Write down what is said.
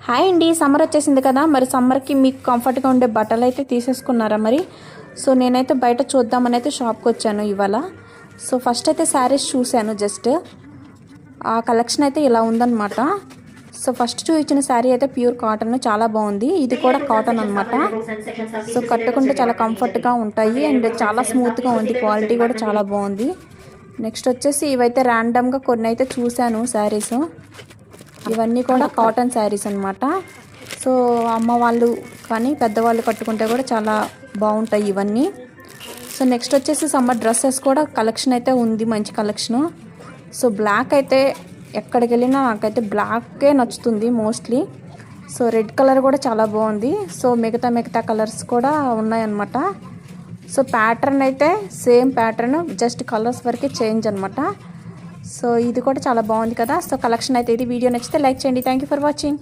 Hi అండి, summer వచ్చేసింది కదా. మరి సమ్మర్కి మీకు కంఫర్ట్గా ఉండే బట్టలు అయితే తీసేసుకున్నారా మరి? సో నేనైతే బయట చూద్దామని అయితే షాప్కి వచ్చాను ఇవాళ. సో ఫస్ట్ అయితే శారీస్ చూశాను, జస్ట్ ఆ కలెక్షన్ అయితే ఇలా ఉందన్నమాట. సో ఫస్ట్ చూపించిన శారీ అయితే ప్యూర్ కాటన్, చాలా బాగుంది. ఇది కూడా కాటన్ అనమాట. సో కట్టుకుంటే చాలా కంఫర్ట్గా ఉంటాయి అండ్ చాలా స్మూత్గా ఉంది, క్వాలిటీ కూడా చాలా బాగుంది. నెక్స్ట్ వచ్చేసి ఇవైతే ర్యాండమ్గా కొన్ని అయితే చూశాను శారీస్. ఇవన్నీ కూడా కాటన్ శారీస్ అనమాట. సో అమ్మ వాళ్ళు కానీ పెద్దవాళ్ళు కట్టుకుంటే కూడా చాలా బాగుంటాయి ఇవన్నీ. సో నెక్స్ట్ వచ్చేసి సమ్మర్ డ్రెస్సెస్ కూడా కలెక్షన్ అయితే ఉంది, మంచి కలెక్షను. సో బ్లాక్ అయితే ఎక్కడికి వెళ్ళినా నాకైతే బ్లాకే నచ్చుతుంది మోస్ట్లీ. సో రెడ్ కలర్ కూడా చాలా బాగుంది. సో మిగతా కలర్స్ కూడా ఉన్నాయన్నమాట. సో ప్యాటర్న్ అయితే సేమ్ ప్యాటర్న్, జస్ట్ కలర్స్ వరకే చేంజ్ అనమాట. సో ఇది కూడా చాలా బాగుంది కదా. సో కలెక్షన్ అయితే ఇది. వీడియో నచ్చితే లైక్ చేయండి. Thank you for watching.